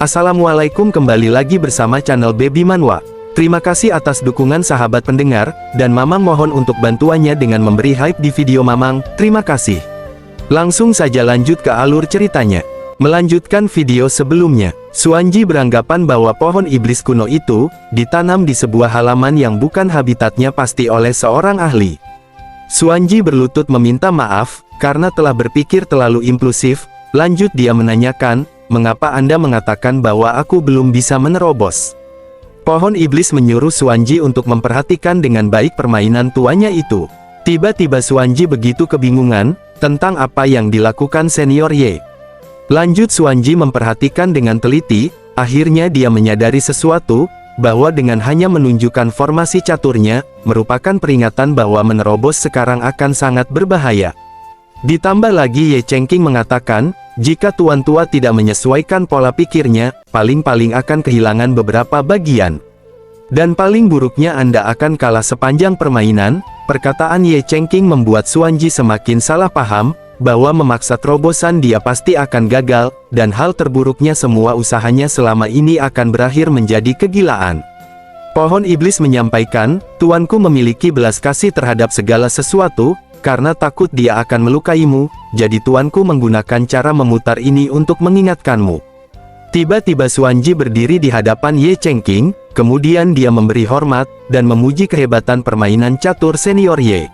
Assalamualaikum, kembali lagi bersama channel Baby Manhwa. Terima kasih atas dukungan sahabat pendengar, dan Mamang mohon untuk bantuannya dengan memberi hype di video Mamang, terima kasih. Langsung saja lanjut ke alur ceritanya. Melanjutkan video sebelumnya, Suanji beranggapan bahwa pohon iblis kuno itu ditanam di sebuah halaman yang bukan habitatnya pasti oleh seorang ahli. Suanji berlutut meminta maaf, karena telah berpikir terlalu impulsif. Lanjut dia menanyakan, mengapa Anda mengatakan bahwa aku belum bisa menerobos? Pohon iblis menyuruh Suanji untuk memperhatikan dengan baik permainan tuannya itu. Tiba-tiba Suanji begitu kebingungan tentang apa yang dilakukan senior Ye. Lanjut Suanji memperhatikan dengan teliti, akhirnya dia menyadari sesuatu, bahwa dengan hanya menunjukkan formasi caturnya, merupakan peringatan bahwa menerobos sekarang akan sangat berbahaya. Ditambah lagi Ye Chengqing mengatakan, jika tuan tua tidak menyesuaikan pola pikirnya, paling-paling akan kehilangan beberapa bagian. Dan paling buruknya Anda akan kalah sepanjang permainan. Perkataan Ye Chengqing membuat Suanji semakin salah paham, bahwa memaksa terobosan dia pasti akan gagal, dan hal terburuknya semua usahanya selama ini akan berakhir menjadi kegilaan. Pohon iblis menyampaikan, tuanku memiliki belas kasih terhadap segala sesuatu, karena takut dia akan melukaimu, jadi tuanku menggunakan cara memutar ini untuk mengingatkanmu. Tiba-tiba Suanji berdiri di hadapan Ye Chengqing, kemudian dia memberi hormat, dan memuji kehebatan permainan catur senior Ye.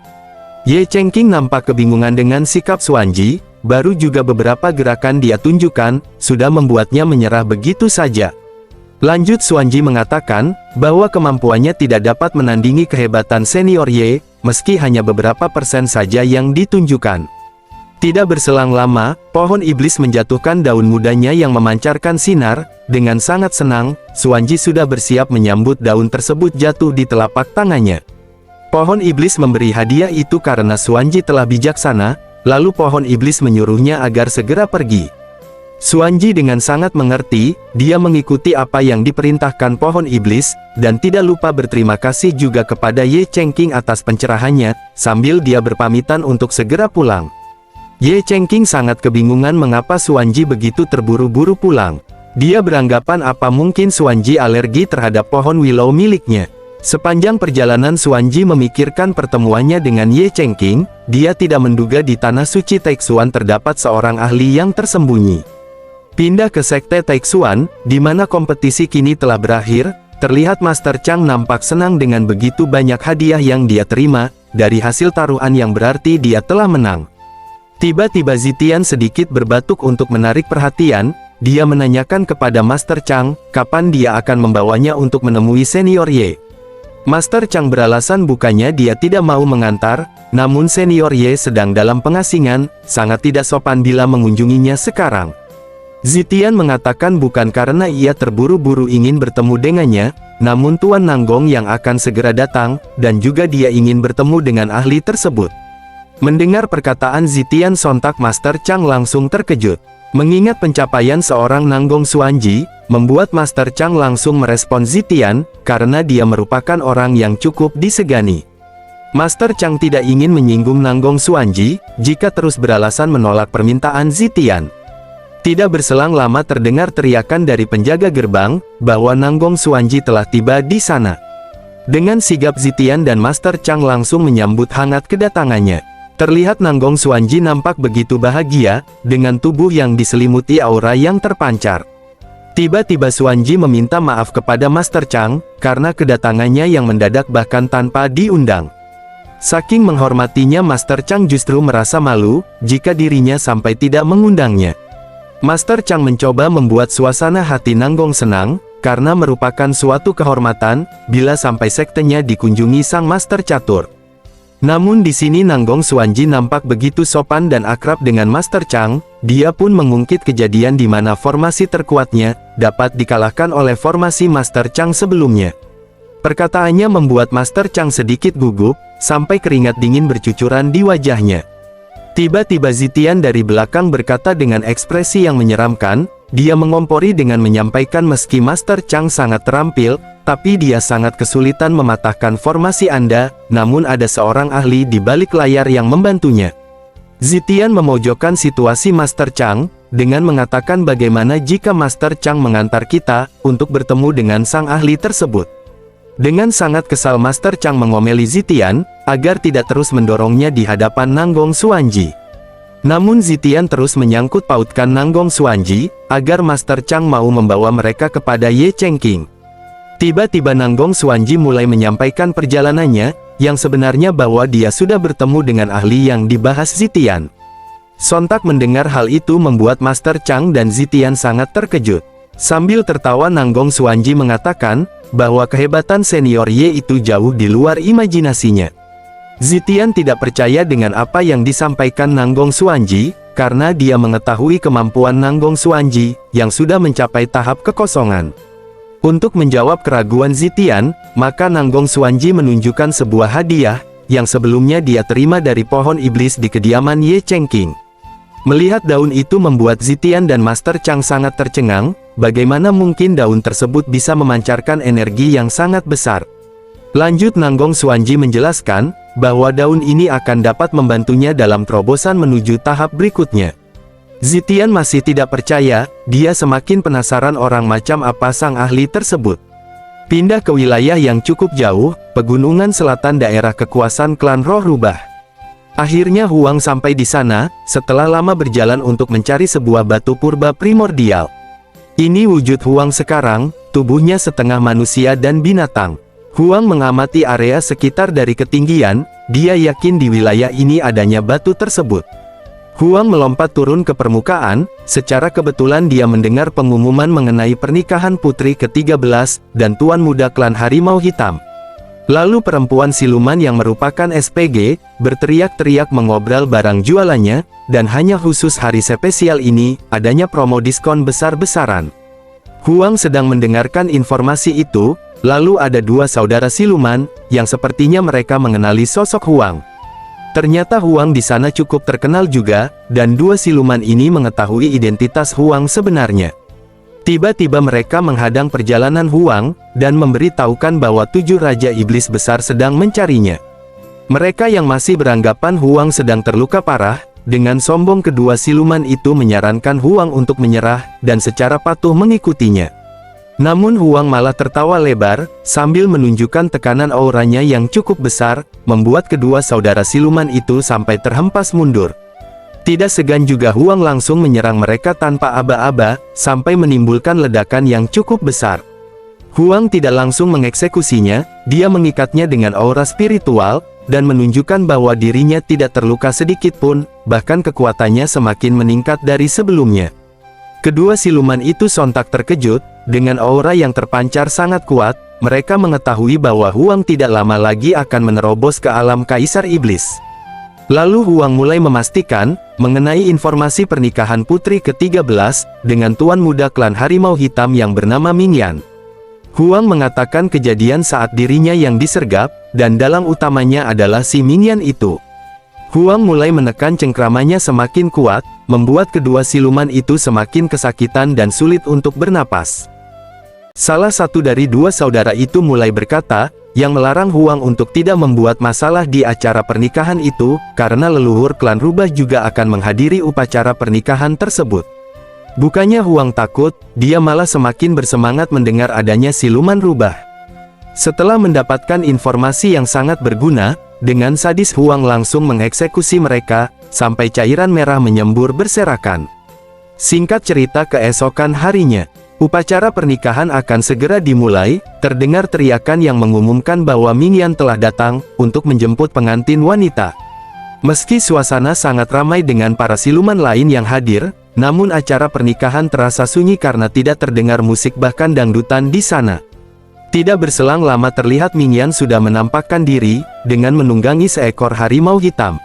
Ye Chengqing nampak kebingungan dengan sikap Suanji, baru juga beberapa gerakan dia tunjukkan, sudah membuatnya menyerah begitu saja. Lanjut Suanji mengatakan, bahwa kemampuannya tidak dapat menandingi kehebatan senior Ye, meski hanya beberapa persen saja yang ditunjukkan. Tidak berselang lama, pohon iblis menjatuhkan daun mudanya yang memancarkan sinar. Dengan sangat senang, Suanji sudah bersiap menyambut daun tersebut jatuh di telapak tangannya. Pohon iblis memberi hadiah itu karena Suanji telah bijaksana, lalu pohon iblis menyuruhnya agar segera pergi. Suanji dengan sangat mengerti, dia mengikuti apa yang diperintahkan pohon iblis, dan tidak lupa berterima kasih juga kepada Ye Chengqing atas pencerahannya, sambil dia berpamitan untuk segera pulang. Ye Chengqing sangat kebingungan mengapa Suanji begitu terburu-buru pulang. Dia beranggapan apa mungkin Suanji alergi terhadap pohon willow miliknya. Sepanjang perjalanan Suanji memikirkan pertemuannya dengan Ye Chengqing, dia tidak menduga di tanah suci Taixuan terdapat seorang ahli yang tersembunyi. Pindah ke sekte Taixuan, di mana kompetisi kini telah berakhir, terlihat Master Chang nampak senang dengan begitu banyak hadiah yang dia terima, dari hasil taruhan yang berarti dia telah menang. Tiba-tiba Zitian sedikit berbatuk untuk menarik perhatian, dia menanyakan kepada Master Chang, kapan dia akan membawanya untuk menemui senior Ye. Master Chang beralasan bukannya dia tidak mau mengantar, namun senior Ye sedang dalam pengasingan, sangat tidak sopan bila mengunjunginya sekarang. Zitian mengatakan bukan karena ia terburu-buru ingin bertemu dengannya, namun Tuan Nanggong yang akan segera datang, dan juga dia ingin bertemu dengan ahli tersebut. Mendengar perkataan Zitian sontak Master Chang langsung terkejut. Mengingat pencapaian seorang Nanggong Suanji, membuat Master Chang langsung merespon Zitian, karena dia merupakan orang yang cukup disegani. Master Chang tidak ingin menyinggung Nanggong Suanji, jika terus beralasan menolak permintaan Zitian. Tidak berselang lama terdengar teriakan dari penjaga gerbang, bahwa Nanggong Suanji telah tiba di sana. Dengan sigap Zitian dan Master Chang langsung menyambut hangat kedatangannya. Terlihat Nanggong Suanji nampak begitu bahagia, dengan tubuh yang diselimuti aura yang terpancar. Tiba-tiba Suanji meminta maaf kepada Master Chang, karena kedatangannya yang mendadak bahkan tanpa diundang. Saking menghormatinya Master Chang justru merasa malu, jika dirinya sampai tidak mengundangnya. Master Chang mencoba membuat suasana hati Nanggong senang, karena merupakan suatu kehormatan, bila sampai sektenya dikunjungi sang Master Catur. Namun di sini Nanggong Suanji nampak begitu sopan dan akrab dengan Master Chang, dia pun mengungkit kejadian di mana formasi terkuatnya, dapat dikalahkan oleh formasi Master Chang sebelumnya. Perkataannya membuat Master Chang sedikit gugup, sampai keringat dingin bercucuran di wajahnya. Tiba-tiba Zitian dari belakang berkata dengan ekspresi yang menyeramkan, dia mengompori dengan menyampaikan meski Master Chang sangat terampil, tapi dia sangat kesulitan mematahkan formasi Anda, namun ada seorang ahli di balik layar yang membantunya. Zitian memojokkan situasi Master Chang, dengan mengatakan bagaimana jika Master Chang mengantar kita untuk bertemu dengan sang ahli tersebut. Dengan sangat kesal Master Chang mengomeli Zitian, agar tidak terus mendorongnya di hadapan Nanggong Xuanji. Namun Zitian terus menyangkut pautkan Nanggong Xuanji, agar Master Chang mau membawa mereka kepada Ye Chengqing. Tiba-tiba Nanggong Xuanji mulai menyampaikan perjalanannya, yang sebenarnya bahwa dia sudah bertemu dengan ahli yang dibahas Zitian. Sontak mendengar hal itu membuat Master Chang dan Zitian sangat terkejut. Sambil tertawa Nanggong Xuanji mengatakan, bahwa kehebatan senior Ye itu jauh di luar imajinasinya. Zitian tidak percaya dengan apa yang disampaikan Nanggong Xuanji, karena dia mengetahui kemampuan Nanggong Xuanji, yang sudah mencapai tahap kekosongan. Untuk menjawab keraguan Zitian, maka Nanggong Xuanji menunjukkan sebuah hadiah, yang sebelumnya dia terima dari pohon iblis di kediaman Ye Chengqing. Melihat daun itu membuat Zitian dan Master Chang sangat tercengang, bagaimana mungkin daun tersebut bisa memancarkan energi yang sangat besar. Lanjut Nanggong Xuanji menjelaskan, bahwa daun ini akan dapat membantunya dalam terobosan menuju tahap berikutnya. Zitian masih tidak percaya, dia semakin penasaran orang macam apa sang ahli tersebut. Pindah ke wilayah yang cukup jauh, pegunungan selatan daerah kekuasaan klan Roh Rubah. Akhirnya Huang sampai di sana, setelah lama berjalan untuk mencari sebuah batu purba primordial. Ini wujud Huang sekarang, tubuhnya setengah manusia dan binatang. Huang mengamati area sekitar dari ketinggian, dia yakin di wilayah ini adanya batu tersebut. Huang melompat turun ke permukaan, secara kebetulan dia mendengar pengumuman mengenai pernikahan putri ke-13, dan tuan muda klan Harimau Hitam. Lalu perempuan siluman yang merupakan SPG, berteriak-teriak mengobrol barang jualannya, dan hanya khusus hari spesial ini, adanya promo diskon besar-besaran. Huang sedang mendengarkan informasi itu, lalu ada dua saudara siluman, yang sepertinya mereka mengenali sosok Huang. Ternyata Huang di sana cukup terkenal juga, dan dua siluman ini mengetahui identitas Huang sebenarnya. Tiba-tiba mereka menghadang perjalanan Huang, dan memberitahukan bahwa 7 Raja Iblis Besar sedang mencarinya. Mereka yang masih beranggapan Huang sedang terluka parah, dengan sombong kedua siluman itu menyarankan Huang untuk menyerah, dan secara patuh mengikutinya. Namun Huang malah tertawa lebar, sambil menunjukkan tekanan auranya yang cukup besar, membuat kedua saudara siluman itu sampai terhempas mundur. Tidak segan juga Huang langsung menyerang mereka tanpa aba-aba, sampai menimbulkan ledakan yang cukup besar. Huang tidak langsung mengeksekusinya, dia mengikatnya dengan aura spiritual, dan menunjukkan bahwa dirinya tidak terluka sedikit pun, bahkan kekuatannya semakin meningkat dari sebelumnya. Kedua siluman itu sontak terkejut, dengan aura yang terpancar sangat kuat, mereka mengetahui bahwa Huang tidak lama lagi akan menerobos ke alam Kaisar Iblis. Lalu Huang mulai memastikan, mengenai informasi pernikahan putri ke-13, dengan tuan muda klan Harimau Hitam yang bernama Mingyan. Huang mengatakan kejadian saat dirinya yang disergap, dan dalang utamanya adalah si Mingyan itu. Huang mulai menekan cengkramannya semakin kuat, membuat kedua siluman itu semakin kesakitan dan sulit untuk bernapas. Salah satu dari dua saudara itu mulai berkata, yang melarang Huang untuk tidak membuat masalah di acara pernikahan itu, karena leluhur klan Rubah juga akan menghadiri upacara pernikahan tersebut. Bukannya Huang takut, dia malah semakin bersemangat mendengar adanya siluman rubah. Setelah mendapatkan informasi yang sangat berguna, dengan sadis Huang langsung mengeksekusi mereka, sampai cairan merah menyembur berserakan. Singkat cerita, keesokan harinya, upacara pernikahan akan segera dimulai, terdengar teriakan yang mengumumkan bahwa Mingyan telah datang, untuk menjemput pengantin wanita. Meski suasana sangat ramai dengan para siluman lain yang hadir, namun acara pernikahan terasa sunyi karena tidak terdengar musik bahkan dangdutan di sana. Tidak berselang lama terlihat Mingyan sudah menampakkan diri, dengan menunggangi seekor harimau hitam.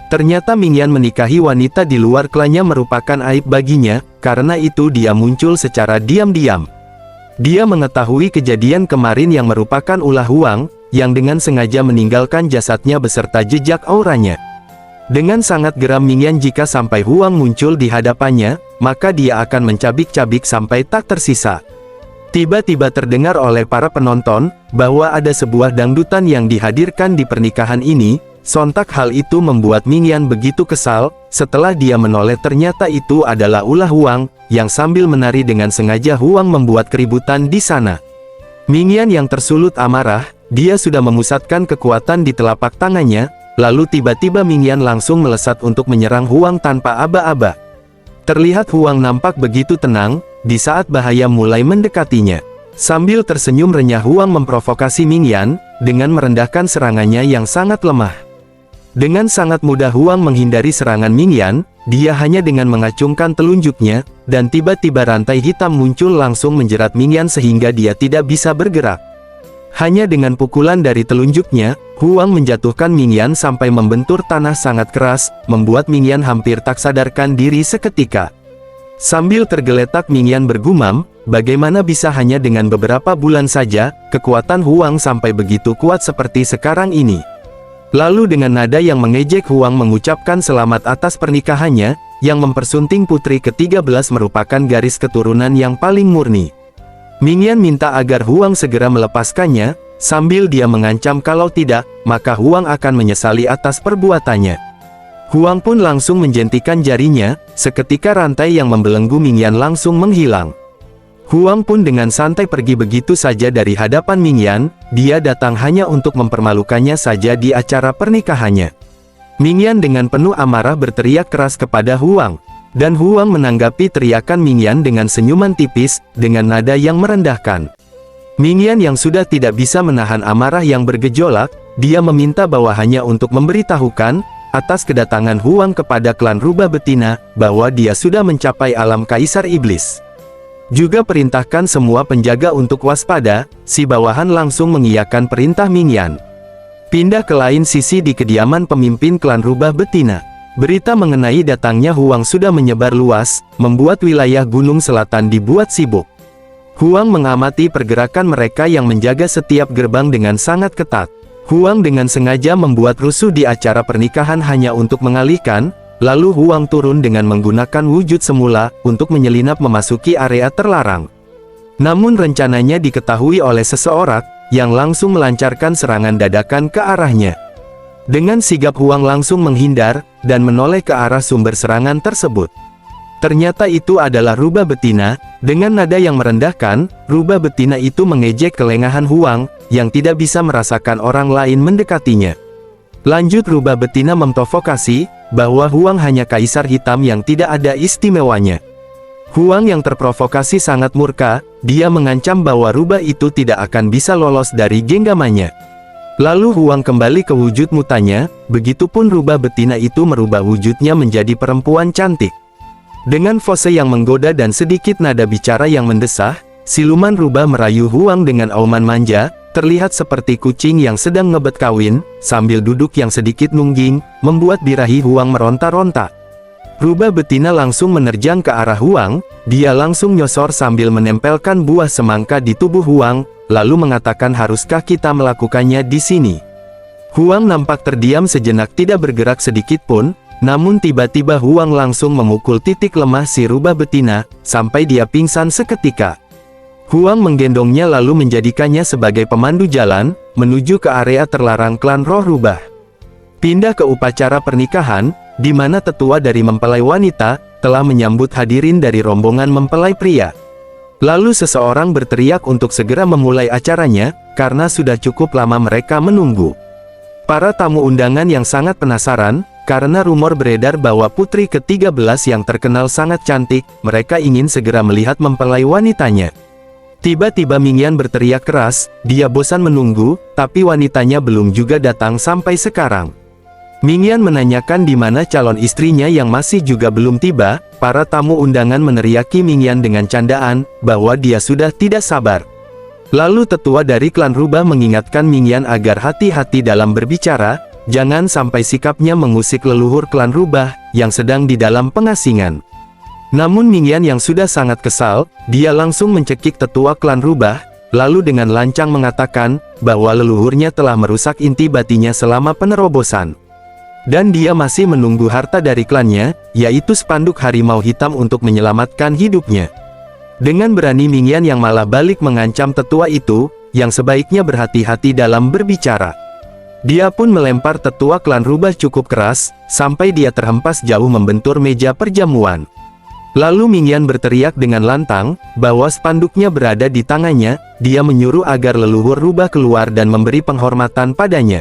Ternyata Mingyan menikahi wanita di luar klannya merupakan aib baginya, karena itu dia muncul secara diam-diam. Dia mengetahui kejadian kemarin yang merupakan ulah Huang, yang dengan sengaja meninggalkan jasadnya beserta jejak auranya. Dengan sangat geram Mingyan jika sampai Huang muncul di hadapannya, maka dia akan mencabik-cabik sampai tak tersisa. Tiba-tiba terdengar oleh para penonton, bahwa ada sebuah dangdutan yang dihadirkan di pernikahan ini, Sontak hal itu membuat Mingyan begitu kesal. Setelah dia menoleh ternyata itu adalah ulah Huang, yang sambil menari dengan sengaja Huang membuat keributan di sana. Mingyan yang tersulut amarah, dia sudah memusatkan kekuatan di telapak tangannya, lalu tiba-tiba Mingyan langsung melesat untuk menyerang Huang tanpa aba-aba. Terlihat Huang nampak begitu tenang, di saat bahaya mulai mendekatinya. Sambil tersenyum renyah Huang memprovokasi Mingyan, dengan merendahkan serangannya yang sangat lemah. Dengan sangat mudah Huang menghindari serangan Mingyan, dia hanya dengan mengacungkan telunjuknya, dan tiba-tiba rantai hitam muncul langsung menjerat Mingyan sehingga dia tidak bisa bergerak. Hanya dengan pukulan dari telunjuknya, Huang menjatuhkan Mingyan sampai membentur tanah sangat keras, membuat Mingyan hampir tak sadarkan diri seketika. Sambil tergeletak Mingyan bergumam, bagaimana bisa hanya dengan beberapa bulan saja, kekuatan Huang sampai begitu kuat seperti sekarang ini. Lalu dengan nada yang mengejek Huang mengucapkan selamat atas pernikahannya, yang mempersunting putri ke-13 merupakan garis keturunan yang paling murni. Mingyan minta agar Huang segera melepaskannya, sambil dia mengancam kalau tidak, maka Huang akan menyesali atas perbuatannya. Huang pun langsung menjentikan jarinya, seketika rantai yang membelenggu Mingyan langsung menghilang. Huang pun dengan santai pergi begitu saja dari hadapan Mingyan, dia datang hanya untuk mempermalukannya saja di acara pernikahannya. Mingyan dengan penuh amarah berteriak keras kepada Huang, dan Huang menanggapi teriakan Mingyan dengan senyuman tipis, dengan nada yang merendahkan. Mingyan yang sudah tidak bisa menahan amarah yang bergejolak, dia meminta bawahannya untuk memberitahukan, atas kedatangan Huang kepada klan rubah betina, bahwa dia sudah mencapai alam Kaisar Iblis. Juga perintahkan semua penjaga untuk waspada. Si bawahan langsung mengiyakan perintah Mingyan. Pindah ke lain sisi di kediaman pemimpin klan rubah betina. Berita mengenai datangnya Huang sudah menyebar luas, membuat wilayah gunung selatan dibuat sibuk. Huang mengamati pergerakan mereka yang menjaga setiap gerbang dengan sangat ketat. Huang dengan sengaja membuat rusuh di acara pernikahan hanya untuk mengalihkan. Lalu Huang turun dengan menggunakan wujud semula, untuk menyelinap memasuki area terlarang. Namun rencananya diketahui oleh seseorang, yang langsung melancarkan serangan dadakan ke arahnya. Dengan sigap Huang langsung menghindar, dan menoleh ke arah sumber serangan tersebut. Ternyata itu adalah rubah betina. Dengan nada yang merendahkan, rubah betina itu mengejek kelengahan Huang, yang tidak bisa merasakan orang lain mendekatinya. Lanjut rubah betina memprovokasi, bahwa Huang hanya kaisar hitam yang tidak ada istimewanya. Huang yang terprovokasi sangat murka, dia mengancam bahwa rubah itu tidak akan bisa lolos dari genggamannya. Lalu Huang kembali ke wujud mutanya, begitupun rubah betina itu merubah wujudnya menjadi perempuan cantik. Dengan pose yang menggoda dan sedikit nada bicara yang mendesah, siluman rubah merayu Huang dengan auman manja, terlihat seperti kucing yang sedang ngebet kawin, sambil duduk yang sedikit nungging, membuat birahi Huang meronta-ronta. Rubah betina langsung menerjang ke arah Huang, dia langsung nyosor sambil menempelkan buah semangka di tubuh Huang, lalu mengatakan haruskah kita melakukannya di sini. Huang nampak terdiam sejenak tidak bergerak sedikit pun, namun tiba-tiba Huang langsung memukul titik lemah si rubah betina, sampai dia pingsan seketika. Huang menggendongnya lalu menjadikannya sebagai pemandu jalan, menuju ke area terlarang klan roh rubah. Pindah ke upacara pernikahan, di mana tetua dari mempelai wanita, telah menyambut hadirin dari rombongan mempelai pria. Lalu seseorang berteriak untuk segera memulai acaranya, karena sudah cukup lama mereka menunggu. Para tamu undangan yang sangat penasaran, karena rumor beredar bahwa putri ke-13 yang terkenal sangat cantik, mereka ingin segera melihat mempelai wanitanya. Tiba-tiba Mingyan berteriak keras, dia bosan menunggu, tapi wanitanya belum juga datang sampai sekarang. Mingyan menanyakan di mana calon istrinya yang masih juga belum tiba. Para tamu undangan meneriaki Mingyan dengan candaan, bahwa dia sudah tidak sabar. Lalu tetua dari klan rubah mengingatkan Mingyan agar hati-hati dalam berbicara, jangan sampai sikapnya mengusik leluhur klan rubah, yang sedang di dalam pengasingan. Namun Mingyan yang sudah sangat kesal, dia langsung mencekik tetua klan rubah, lalu dengan lancang mengatakan, bahwa leluhurnya telah merusak inti batinnya selama penerobosan. Dan dia masih menunggu harta dari klannya, yaitu spanduk harimau hitam untuk menyelamatkan hidupnya. Dengan berani Mingyan yang malah balik mengancam tetua itu, yang sebaiknya berhati-hati dalam berbicara. Dia pun melempar tetua klan rubah cukup keras, sampai dia terhempas jauh membentur meja perjamuan. Lalu Ming Yan berteriak dengan lantang, bahwa spanduknya berada di tangannya. Dia menyuruh agar leluhur rubah keluar dan memberi penghormatan padanya.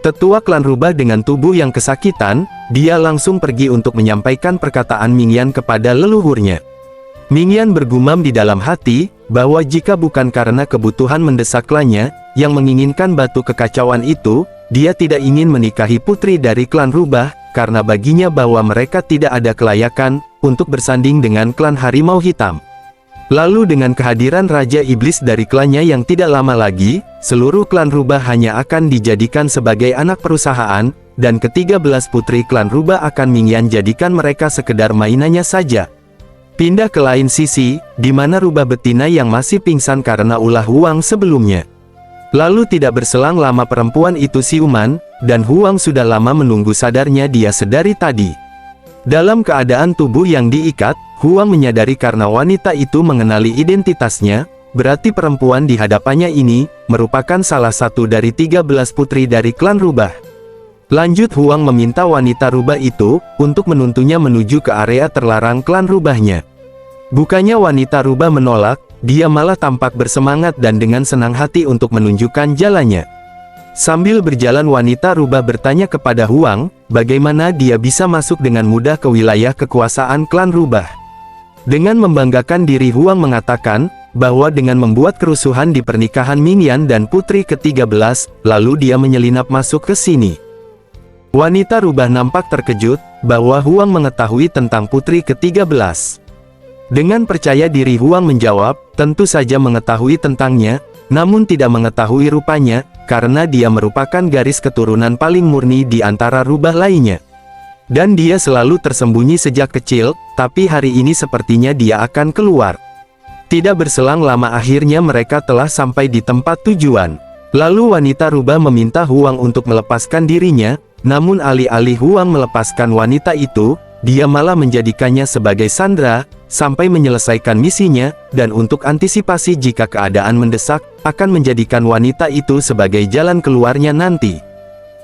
Tetua klan rubah dengan tubuh yang kesakitan, dia langsung pergi untuk menyampaikan perkataan Ming Yan kepada leluhurnya. Ming Yan bergumam di dalam hati, bahwa jika bukan karena kebutuhan mendesak klannya, yang menginginkan batu kekacauan itu, dia tidak ingin menikahi putri dari klan rubah, karena baginya bahwa mereka tidak ada kelayakan untuk bersanding dengan klan harimau hitam. Lalu dengan kehadiran Raja Iblis dari klannya yang tidak lama lagi, seluruh klan rubah hanya akan dijadikan sebagai anak perusahaan, dan ke-13 putri klan rubah akan Ming Yan jadikan mereka sekedar mainannya saja. Pindah ke lain sisi, di mana rubah betina yang masih pingsan karena ulah Huang sebelumnya. Lalu tidak berselang lama perempuan itu siuman, dan Huang sudah lama menunggu sadarnya dia sedari tadi. Dalam keadaan tubuh yang diikat, Huang menyadari karena wanita itu mengenali identitasnya, berarti perempuan di hadapannya ini, merupakan salah satu dari 13 putri dari klan rubah. Lanjut Huang meminta wanita rubah itu, untuk menuntunnya menuju ke area terlarang klan rubahnya. Bukannya wanita rubah menolak, dia malah tampak bersemangat dan dengan senang hati untuk menunjukkan jalannya. Sambil berjalan wanita rubah bertanya kepada Huang, bagaimana dia bisa masuk dengan mudah ke wilayah kekuasaan klan rubah. Dengan membanggakan diri Huang mengatakan, bahwa dengan membuat kerusuhan di pernikahan Ming Yan dan putri ke-13, lalu dia menyelinap masuk ke sini. Wanita rubah nampak terkejut, bahwa Huang mengetahui tentang putri ke-13. Dengan percaya diri Huang menjawab, tentu saja mengetahui tentangnya, namun tidak mengetahui rupanya, karena dia merupakan garis keturunan paling murni di antara rubah lainnya. Dan dia selalu tersembunyi sejak kecil, tapi hari ini sepertinya dia akan keluar. Tidak berselang lama akhirnya mereka telah sampai di tempat tujuan. Lalu wanita rubah meminta Huang untuk melepaskan dirinya, namun alih-alih Huang melepaskan wanita itu, dia malah menjadikannya sebagai sandera, sampai menyelesaikan misinya, dan untuk antisipasi jika keadaan mendesak, akan menjadikan wanita itu sebagai jalan keluarnya nanti.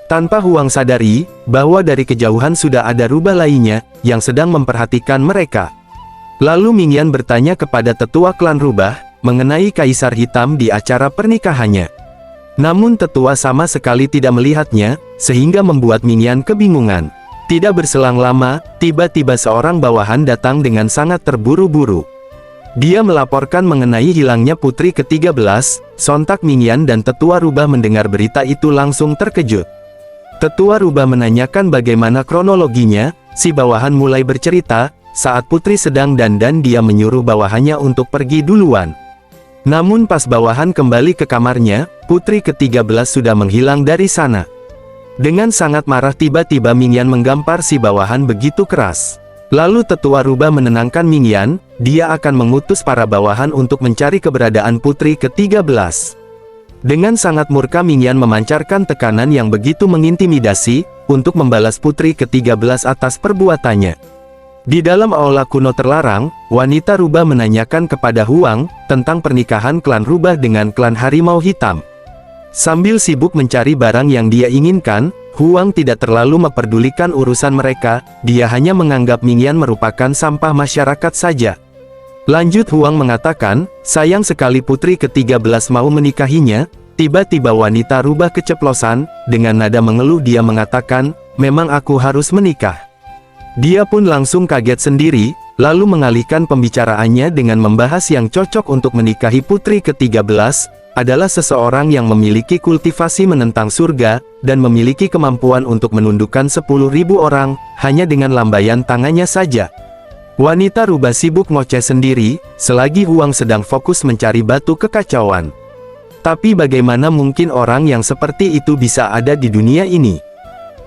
Tanpa Huang sadari, bahwa dari kejauhan sudah ada rubah lainnya, yang sedang memperhatikan mereka. Lalu Ming Yan bertanya kepada tetua klan rubah, mengenai Kaisar Hitam di acara pernikahannya. Namun tetua sama sekali tidak melihatnya, sehingga membuat Ming Yan kebingungan. Tidak berselang lama, tiba-tiba seorang bawahan datang dengan sangat terburu-buru. Dia melaporkan mengenai hilangnya putri ke-13, sontak Ming Yan dan tetua rubah mendengar berita itu langsung terkejut. Tetua rubah menanyakan bagaimana kronologinya, si bawahan mulai bercerita, saat putri sedang dandan dia menyuruh bawahannya untuk pergi duluan. Namun pas bawahan kembali ke kamarnya, putri ke-13 sudah menghilang dari sana. Dengan sangat marah tiba-tiba Ming Yan menggampar si bawahan begitu keras. Lalu tetua rubah menenangkan Ming Yan, dia akan mengutus para bawahan untuk mencari keberadaan putri ke-13. Dengan sangat murka Ming Yan memancarkan tekanan yang begitu mengintimidasi, untuk membalas putri ke-13 atas perbuatannya. Di dalam aula kuno terlarang, wanita rubah menanyakan kepada Huang, tentang pernikahan klan rubah dengan klan harimau hitam. Sambil sibuk mencari barang yang dia inginkan, Huang tidak terlalu memperdulikan urusan mereka, dia hanya menganggap Ming Yan merupakan sampah masyarakat saja. Lanjut Huang mengatakan, sayang sekali putri ke-13 mau menikahinya, tiba-tiba wanita rubah keceplosan, dengan nada mengeluh dia mengatakan, memang aku harus menikah. Dia pun langsung kaget sendiri, lalu mengalihkan pembicaraannya dengan membahas yang cocok untuk menikahi putri ke-13, adalah seseorang yang memiliki kultivasi menentang surga, dan memiliki kemampuan untuk menundukkan 10.000 orang, hanya dengan lambaian tangannya saja. Wanita rubah sibuk ngoceh sendiri, selagi Huang sedang fokus mencari batu kekacauan. Tapi bagaimana mungkin orang yang seperti itu bisa ada di dunia ini?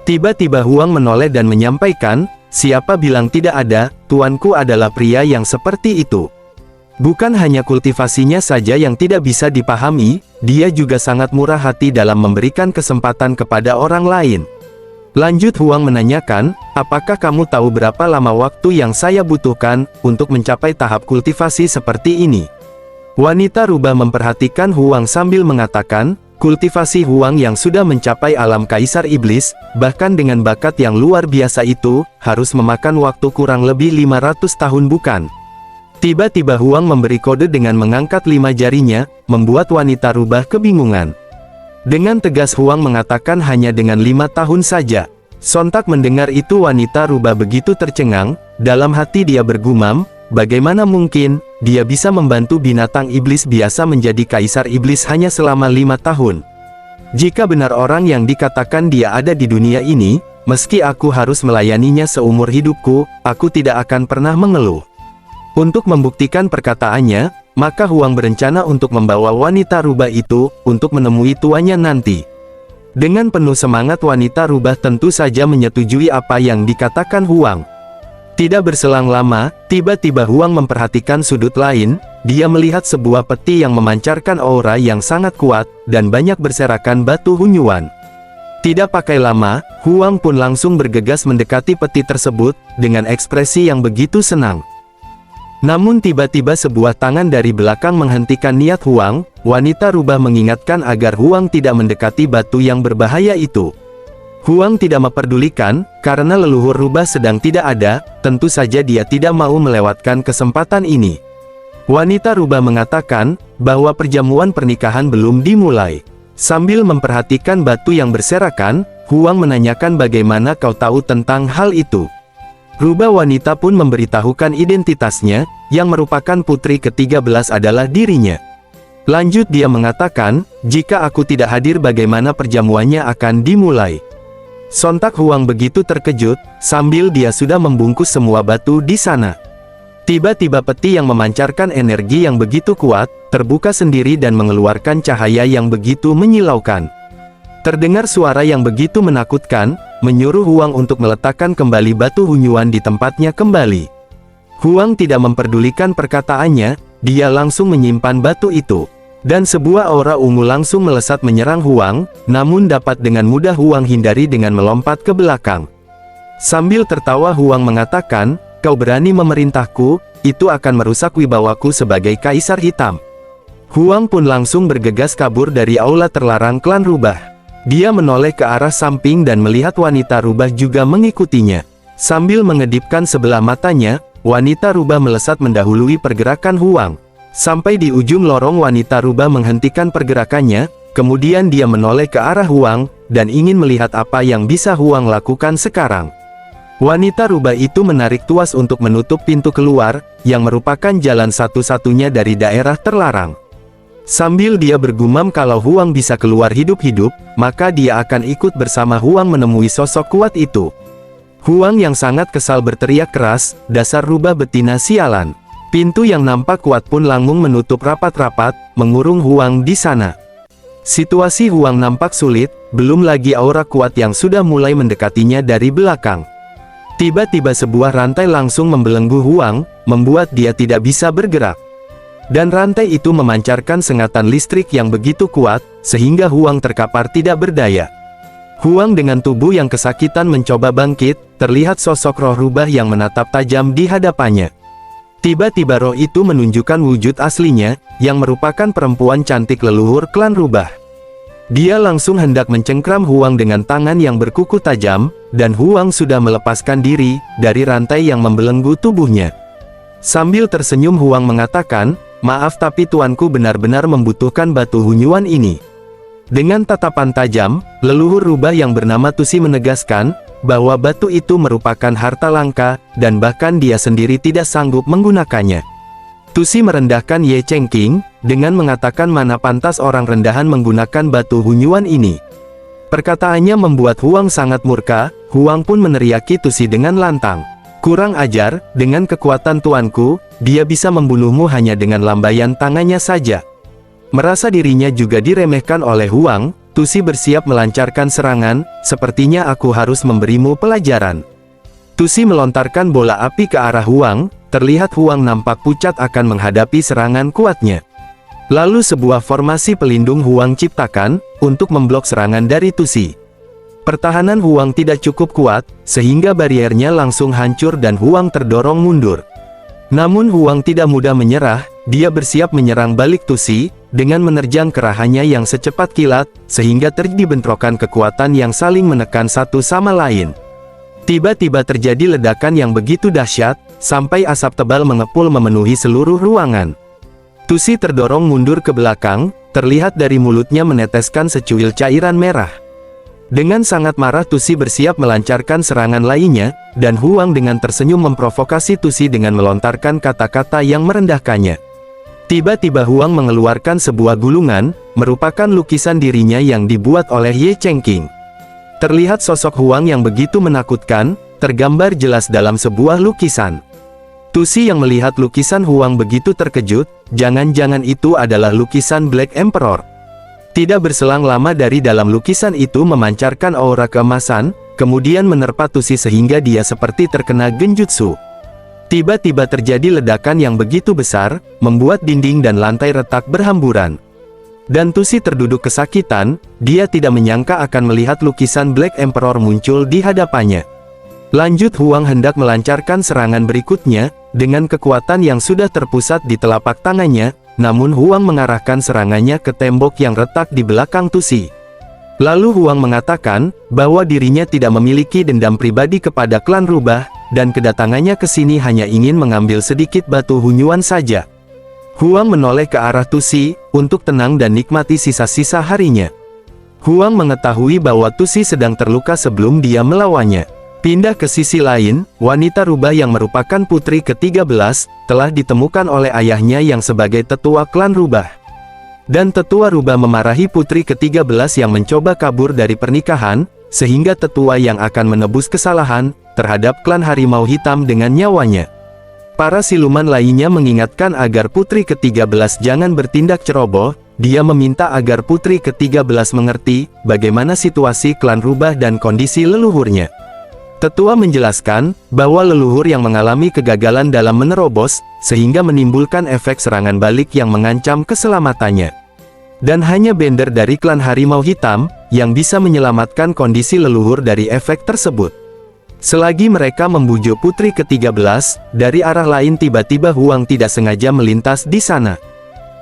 Tiba-tiba Huang menoleh dan menyampaikan, siapa bilang tidak ada, tuanku adalah pria yang seperti itu. Bukan hanya kultivasinya saja yang tidak bisa dipahami, dia juga sangat murah hati dalam memberikan kesempatan kepada orang lain. Lanjut Huang menanyakan, apakah kamu tahu berapa lama waktu yang saya butuhkan, untuk mencapai tahap kultivasi seperti ini? Wanita rubah memperhatikan Huang sambil mengatakan, kultivasi Huang yang sudah mencapai alam kaisar iblis, bahkan dengan bakat yang luar biasa itu, harus memakan waktu kurang lebih 500 tahun bukan? Tiba-tiba Huang memberi kode dengan mengangkat 5 jarinya, membuat wanita rubah kebingungan. Dengan tegas Huang mengatakan hanya dengan 5 tahun saja. Sontak mendengar itu wanita rubah begitu tercengang, dalam hati dia bergumam, bagaimana mungkin, dia bisa membantu binatang iblis biasa menjadi kaisar iblis hanya selama 5 tahun. Jika benar orang yang dikatakan dia ada di dunia ini, meski aku harus melayaninya seumur hidupku, aku tidak akan pernah mengeluh. Untuk membuktikan perkataannya, maka Huang berencana untuk membawa wanita rubah itu, untuk menemui tuannya nanti. Dengan penuh semangat wanita rubah tentu saja menyetujui apa yang dikatakan Huang. Tidak berselang lama, tiba-tiba Huang memperhatikan sudut lain, dia melihat sebuah peti yang memancarkan aura yang sangat kuat, dan banyak berserakan batu hunyuan. Tidak pakai lama, Huang pun langsung bergegas mendekati peti tersebut, dengan ekspresi yang begitu senang. Namun tiba-tiba sebuah tangan dari belakang menghentikan niat Huang, wanita rubah mengingatkan agar Huang tidak mendekati batu yang berbahaya itu. Huang tidak memperdulikan, karena leluhur rubah sedang tidak ada, tentu saja dia tidak mau melewatkan kesempatan ini. Wanita rubah mengatakan, bahwa perjamuan pernikahan belum dimulai. Sambil memperhatikan batu yang berserakan, Huang menanyakan bagaimana kau tahu tentang hal itu. Rubah wanita pun memberitahukan identitasnya, yang merupakan putri ke-13 adalah dirinya. Lanjut dia mengatakan, jika aku tidak hadir bagaimana perjamuannya akan dimulai. Sontak Huang begitu terkejut, sambil dia sudah membungkus semua batu di sana. Tiba-tiba peti yang memancarkan energi yang begitu kuat, terbuka sendiri dan mengeluarkan cahaya yang begitu menyilaukan. Terdengar suara yang begitu menakutkan, menyuruh Huang untuk meletakkan kembali batu hunyuan di tempatnya kembali. Huang tidak memperdulikan perkataannya, dia langsung menyimpan batu itu. Dan sebuah aura ungu langsung melesat menyerang Huang, namun dapat dengan mudah Huang hindari dengan melompat ke belakang. Sambil tertawa Huang mengatakan, kau berani memerintahku, itu akan merusak wibawaku sebagai kaisar hitam. Huang pun langsung bergegas kabur dari aula terlarang klan rubah. Dia menoleh ke arah samping dan melihat wanita rubah juga mengikutinya. Sambil mengedipkan sebelah matanya, wanita rubah melesat mendahului pergerakan Huang. Sampai di ujung lorong wanita rubah menghentikan pergerakannya, kemudian dia menoleh ke arah Huang, dan ingin melihat apa yang bisa Huang lakukan sekarang. Wanita rubah itu menarik tuas untuk menutup pintu keluar, yang merupakan jalan satu-satunya dari daerah terlarang. Sambil dia bergumam kalau Huang bisa keluar hidup-hidup, maka dia akan ikut bersama Huang menemui sosok kuat itu. Huang yang sangat kesal berteriak keras, dasar rubah betina sialan. Pintu yang nampak kuat pun langsung menutup rapat-rapat, mengurung Huang di sana. Situasi Huang nampak sulit, belum lagi aura kuat yang sudah mulai mendekatinya dari belakang. Tiba-tiba sebuah rantai langsung membelenggu Huang, membuat dia tidak bisa bergerak. Dan rantai itu memancarkan sengatan listrik yang begitu kuat, sehingga Huang terkapar tidak berdaya. Huang dengan tubuh yang kesakitan mencoba bangkit, terlihat sosok roh rubah yang menatap tajam di hadapannya. Tiba-tiba roh itu menunjukkan wujud aslinya, yang merupakan perempuan cantik leluhur klan rubah. Dia langsung hendak mencengkram Huang dengan tangan yang berkuku tajam, dan Huang sudah melepaskan diri dari rantai yang membelenggu tubuhnya. Sambil tersenyum Huang mengatakan, maaf tapi tuanku benar-benar membutuhkan batu hunyuan ini. Dengan tatapan tajam, leluhur rubah yang bernama Tusi menegaskan, bahwa batu itu merupakan harta langka, dan bahkan dia sendiri tidak sanggup menggunakannya. Tusi merendahkan Ye Chengqing, dengan mengatakan mana pantas orang rendahan menggunakan batu hunyuan ini. Perkataannya membuat Huang sangat murka, Huang pun meneriaki Tusi dengan lantang. Kurang ajar, dengan kekuatan tuanku, dia bisa membunuhmu hanya dengan lambaian tangannya saja. Merasa dirinya juga diremehkan oleh Huang, Tusi bersiap melancarkan serangan, sepertinya aku harus memberimu pelajaran. Tusi melontarkan bola api ke arah Huang, terlihat Huang nampak pucat akan menghadapi serangan kuatnya. Lalu sebuah formasi pelindung Huang ciptakan, untuk memblok serangan dari Tusi. Pertahanan Huang tidak cukup kuat, sehingga bariernya langsung hancur dan Huang terdorong mundur. Namun Huang tidak mudah menyerah, dia bersiap menyerang balik Tusi, dengan menerjang kerahannya yang secepat kilat, sehingga terjadi bentrokan kekuatan yang saling menekan satu sama lain. Tiba-tiba terjadi ledakan yang begitu dahsyat, sampai asap tebal mengepul memenuhi seluruh ruangan. Tusi terdorong mundur ke belakang, terlihat dari mulutnya meneteskan secuil cairan merah. Dengan sangat marah Tusi bersiap melancarkan serangan lainnya, dan Huang dengan tersenyum memprovokasi Tusi dengan melontarkan kata-kata yang merendahkannya. Tiba-tiba Huang mengeluarkan sebuah gulungan, merupakan lukisan dirinya yang dibuat oleh Ye Chengqing. Terlihat sosok Huang yang begitu menakutkan, tergambar jelas dalam sebuah lukisan. Tusi yang melihat lukisan Huang begitu terkejut, jangan-jangan itu adalah lukisan Black Emperor. Tidak berselang lama dari dalam lukisan itu memancarkan aura keemasan, kemudian menerpa Tusi sehingga dia seperti terkena genjutsu. Tiba-tiba terjadi ledakan yang begitu besar, membuat dinding dan lantai retak berhamburan. Dan Tusi terduduk kesakitan, dia tidak menyangka akan melihat lukisan Black Emperor muncul di hadapannya. Lanjut Huang hendak melancarkan serangan berikutnya, dengan kekuatan yang sudah terpusat di telapak tangannya, namun Huang mengarahkan serangannya ke tembok yang retak di belakang Tusi. Lalu Huang mengatakan, bahwa dirinya tidak memiliki dendam pribadi kepada klan rubah, dan kedatangannya ke sini hanya ingin mengambil sedikit batu hunyuan saja. Huang menoleh ke arah Tusi, untuk tenang dan nikmati sisa-sisa harinya. Huang mengetahui bahwa Tusi sedang terluka sebelum dia melawannya. Pindah ke sisi lain, wanita rubah yang merupakan putri ke-13, telah ditemukan oleh ayahnya yang sebagai tetua klan rubah. Dan tetua rubah memarahi putri ke-13 yang mencoba kabur dari pernikahan, sehingga tetua yang akan menebus kesalahan terhadap klan harimau hitam dengan nyawanya. Para siluman lainnya mengingatkan agar putri ke-13 jangan bertindak ceroboh, dia meminta agar putri ke-13 mengerti bagaimana situasi klan rubah dan kondisi leluhurnya. Tetua menjelaskan, bahwa leluhur yang mengalami kegagalan dalam menerobos, sehingga menimbulkan efek serangan balik yang mengancam keselamatannya. Dan hanya Bender dari klan harimau hitam, yang bisa menyelamatkan kondisi leluhur dari efek tersebut. Selagi mereka membujuk putri ke-13, dari arah lain tiba-tiba Huang tidak sengaja melintas di sana.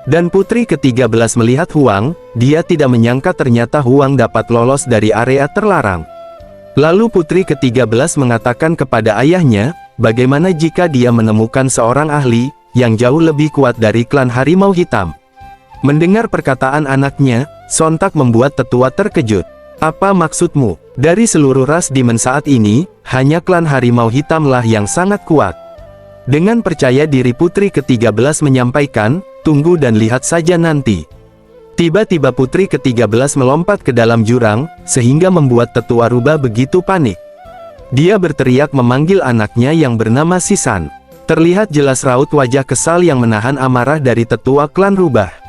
Dan putri ke-13 melihat Huang, dia tidak menyangka ternyata Huang dapat lolos dari area terlarang. Lalu putri ke-13 mengatakan kepada ayahnya, bagaimana jika dia menemukan seorang ahli, yang jauh lebih kuat dari klan harimau hitam. Mendengar perkataan anaknya, sontak membuat tetua terkejut. Apa maksudmu? Dari seluruh ras Demon saat ini, hanya klan harimau hitamlah yang sangat kuat. Dengan percaya diri putri ke-13 menyampaikan, tunggu dan lihat saja nanti. Tiba-tiba putri ke-13 melompat ke dalam jurang, sehingga membuat tetua rubah begitu panik. Dia berteriak memanggil anaknya yang bernama Sisan. Terlihat jelas raut wajah kesal yang menahan amarah dari tetua klan rubah.